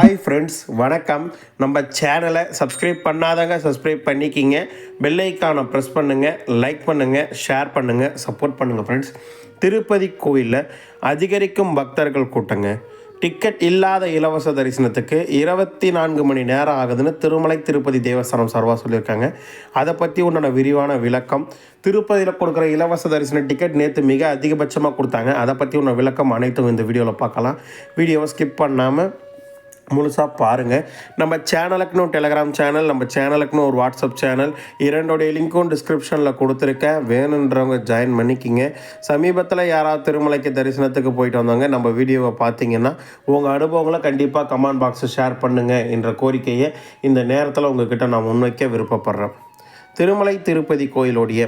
Hi friends, வணக்கம். நம்ம சேனலை சப்ஸ்கிரைப் பண்ணாதவங்க சப்ஸ்கிரைப் பண்ணிக்கிங்க. பெல் ஐக்கானை ப்ரெஸ் பண்ணுங்கள், லைக் பண்ணுங்கள், ஷேர் பண்ணுங்கள், சப்போர்ட் பண்ணுங்கள் ஃப்ரெண்ட்ஸ். திருப்பதி கோயிலில் அதிகரிக்கும் பக்தர்கள் கூட்டங்க. டிக்கெட் இல்லாத இலவச தரிசனத்துக்கு 24 மணி நேரம் ஆகுதுன்னு திருமலை திருப்பதி தேவஸ்தானம் சார்பாக சொல்லியிருக்காங்க. அதை பற்றி உண்டான விரிவான விளக்கம், திருப்பதியில் கொடுக்குற இலவச தரிசன டிக்கெட் நேற்று மிக அதிகபட்சமாக கொடுத்தாங்க. அதை பற்றி உள்ள விளக்கம் அனைத்தும் இந்த வீடியோவில் பார்க்கலாம். வீடியோவை ஸ்கிப் பண்ணாமல் முழுசாக பாருங்கள். நம்ம சேனலுக்குன்னு டெலகிராம் சேனல், நம்ம சேனலுக்குன்னு ஒரு வாட்ஸ்அப் சேனல், இரண்டோடைய லிங்க்கும் டிஸ்கிரிப்ஷனில் கொடுத்துருக்கேன். வேணுன்றவங்க ஜாயின் பண்ணிக்கிங்க. சமீபத்தில் யாராவது திருமலைக்கு தரிசனத்துக்கு போயிட்டு வந்தாங்க, நம்ம வீடியோவை பார்த்தீங்கன்னா உங்கள் அனுபவங்களை கண்டிப்பாக கமெண்ட் பாக்ஸை ஷேர் பண்ணுங்கள் என்ற கோரிக்கையை இந்த நேரத்தில் உங்ககிட்ட நான் முன்வைக்க விருப்பப்படுறேன். திருமலை திருப்பதி கோயிலுடைய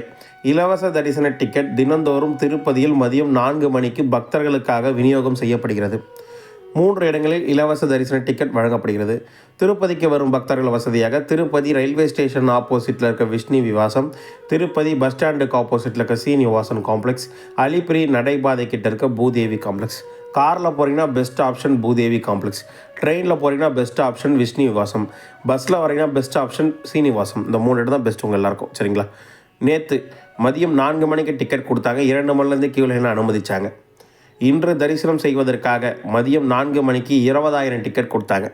இலவச தரிசன டிக்கெட் தினந்தோறும் திருப்பதியில் மதியம் 4 மணிக்கு பக்தர்களுக்காக விநியோகம் செய்யப்படுகிறது. 3 இடங்களில் இலவச தரிசன டிக்கெட் வழங்கப்படுகிறது. திருப்பதிக்கு வரும் பக்தர்கள் வசதியாக திருப்பதி ரயில்வே ஸ்டேஷன் ஆப்போசிட்டில் இருக்க விஷ்ணு விவாசம், திருப்பதி பஸ் ஸ்டாண்டுக்கு ஆப்போசிட்டில் இருக்க சீனிவாசன் காம்ப்ளெக்ஸ், அலிபிரி நடைபாதை கிட்ட இருக்க பூதேவி காம்ப்ளெக்ஸ். காரில் போகிறீங்கன்னா பெஸ்ட் ஆப்ஷன் பூதேவி காம்ப்ளெக்ஸ், ட்ரெயினில் போகிறீங்கன்னா பெஸ்ட் ஆப்ஷன் விஷ்ணு விவாசம், பஸ்ஸில் வரீங்கன்னா பெஸ்ட் ஆப்ஷன் சீனிவாசம். இந்த 3 இடம் தான் பெஸ்ட் உங்கள் எல்லாருக்கும். சரிங்களா? நேற்று மதியம் 4 மணிக்கு டிக்கெட் கொடுத்தாங்க. 2 மணிலேருந்து கியூலைனில் அனுமதிச்சாங்க. இன்று தரிசனம் செய்வதற்காக மதியம் 4 மணிக்கு 20,000 டிக்கெட் கொடுத்தாங்க.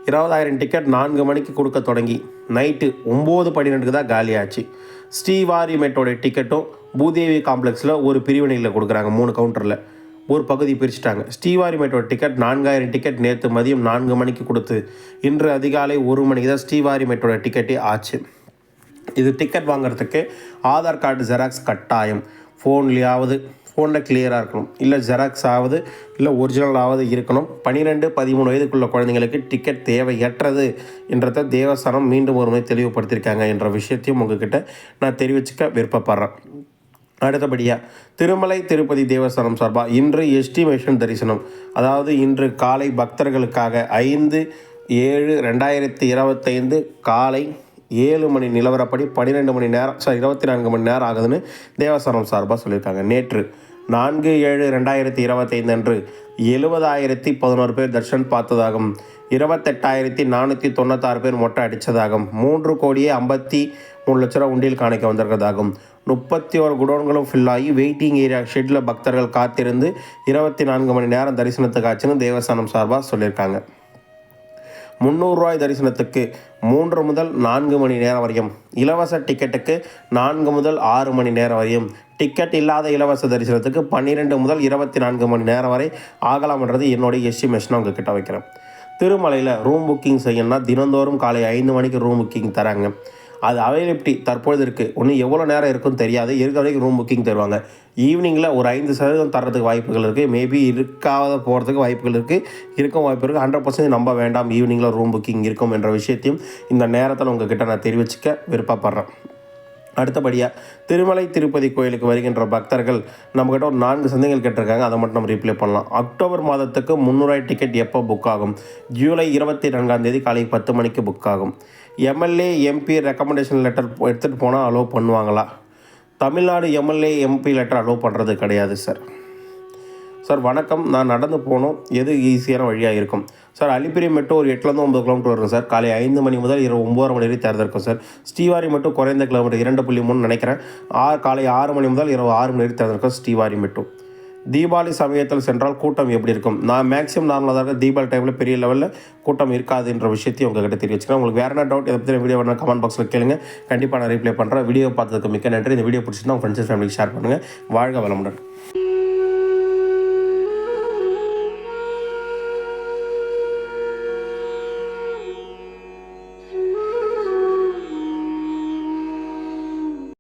20,000 டிக்கெட் 4 மணிக்கு கொடுக்க தொடங்கி நைட்டு 9:12 தான் காலியாச்சு. ஸ்ரீவாரிமேட்டோடைய டிக்கெட்டும் பூதேவி காம்ப்ளெக்ஸில் ஒரு பிரிவினையில் கொடுக்குறாங்க. 3 கவுண்டரில் ஒரு பகுதி பிரிச்சுட்டாங்க. ஸ்ரீவாரிமேட்டோட டிக்கெட் 4,000 டிக்கெட் நேற்று மதியம் 4 மணிக்கு கொடுத்து இன்று அதிகாலை 1 மணிக்கு தான் ஸ்ரீவாரிமேட்டோட டிக்கெட்டே ஆச்சு. இது டிக்கெட் வாங்குறதுக்கு ஆதார் கார்டு ஜெராக்ஸ் கட்டாயம். ஃபோனில் கிளியராக இருக்கணும், இல்லை ஜெராக்ஸ் ஆகுது, இல்லை ஒரிஜினல் ஆகுது இருக்கணும். 12-13 வயதுக்குள்ள குழந்தைங்களுக்கு டிக்கெட் தேவையற்றது என்றதை தேவஸ்தானம் மீண்டும் ஒரு முறை தெளிவுபடுத்தியிருக்காங்க என்ற விஷயத்தையும் உங்ககிட்ட நான் தெரிவிச்சுக்க விருப்பப்படுறேன். அடுத்தபடியாக திருமலை திருப்பதி தேவஸ்தானம் சார்பாக இன்று எஸ்டிமேஷன் தரிசனம், அதாவது இன்று காலை பக்தர்களுக்காக 5/7/2025 காலை 7 மணி நிலவரப்படி 12 மணி நேரம் 24 மணி நேரம் ஆகுதுன்னு தேவஸ்தானம் சார்பாக சொல்லியிருக்காங்க. நேற்று 4/7/2025 அன்று 70,011 பேர் தர்ஷன் பார்த்ததாகவும் 28,496 பேர் மொட்டை அடித்ததாகவும் 3,53,00,000 உண்டியில் காணிக்க வந்திருக்கிறதாகவும் 31 குடோன்களும் ஃபில்லாகி வெயிட்டிங் ஏரியா ஷெட்டில் பக்தர்கள் காத்திருந்து 24 மணி நேரம் தரிசனத்துக்கு ஆச்சுன்னு தேவஸ்தானம் சார்பாக சொல்லியிருக்காங்க. 300 ரூபாய் தரிசனத்துக்கு 3 முதல் 4 மணி நேரம் வரையும், இலவச டிக்கெட்டுக்கு 4 முதல் 6 மணி நேரம் வரையும், டிக்கெட் இல்லாத இலவச தரிசனத்துக்கு 12 முதல் 24 மணி நேரம் வரை ஆகலாம்ன்றது என்னுடைய எஸ்டிமேஷனாக உங்ககிட்ட வைக்கிறேன். திருமலையில் ரூம் புக்கிங் செய்யணும்னா தினந்தோறும் காலை 5 மணிக்கு ரூம் புக்கிங் தராங்க. அது அவைலபிலிட்டி தற்பொழுது இருக்குது. ஒன்றும் எவ்வளோ நேரம் இருக்குன்னு தெரியாது. இருக்க வரைக்கும் ரூம் புக்கிங் தருவாங்க. ஈவினிங்கில் ஒரு 5% தரத்துக்கு வாய்ப்புகள் இருக்குது. மேபி இருக்காத போகிறதுக்கு வாய்ப்புகள் இருக்குது, இருக்கும் வாய்ப்பு இருக்குது. 100% நம்ப வேண்டாம் ஈவினிங்கில் ரூம் புக்கிங் இருக்கும் என்ற விஷயத்தையும் இந்த நேரத்தில் உங்ககிட்ட நான் தெரிவிச்சுக்க விருப்பப்படுறேன். அடுத்தபடியாக திருமலை திருப்பதி கோயிலுக்கு வருகின்ற பக்தர்கள் நம்மக்கிட்ட ஒரு 4 சந்தேகங்கள் கேட்டிருக்காங்க. அதை மட்டும் நம்ம ரிப்ளை பண்ணலாம். அக்டோபர் மாதத்துக்கு 300 டிக்கெட் எப்போ புக் ஆகும்? ஜூலை 24 காலை 10 மணிக்கு புக் ஆகும். எம்எல்ஏ எம்பி ரெக்கமெண்டேஷன் லெட்டர் எடுத்துகிட்டு போனால் அலோவ் பண்ணுவாங்களா? Tamil Nadu MLA MP letter allow பண்ணுறது கிடையாது சார். வணக்கம், நான் நடந்து போகணும், எது ஈஸியான வழியாக இருக்கும்? அலிபிரி மட்டும் ஒரு 8 to 9 கிலோமீட்டர் வரும் சார். காலை 5 மணி முதல் இரவு 9 மணி வரை திறந்திருக்கும் சார். ஸ்ரீவாரி மட்டும் குறைந்த கிலோமீட்டர் 2.3 நினைக்கிறேன். காலை 6 மணி முதல் இரவு 6 மணி வரை திறந்திருக்கும் ஸ்ரீவாரி மட்டும். தீபாவளி சமயத்தில் சென்றால் கூட்டம் எப்படி இருக்கும்? நான் மேக்ஸிமம் நார்மலாக தான் இருக்கேன். தீபாவளி டைமில் பெரிய லெவலில் கூட்டம் இருக்காதுன்ற விஷயத்தையும் உங்கள்கிட்ட தெரிவிச்சுக்கிறேன். உங்களுக்கு வேறு என்ன டவுட் இதை பற்றி வீடியோ வேணால் கமெண்ட் பாக்ஸில் கேளுங்க. கண்டிப்பாக நான் ரிப்ளை பண்ணுறேன். வீடியோ பார்த்ததுக்கு மிக்க நன்றி. இந்த வீடியோ பிடிச்சிருந்தா உங்கள் ஃப்ரெண்ட்ஸ் ஃபேமிலிக்கு ஷேர் பண்ணுங்கள். வாழ்க வளமுடன்.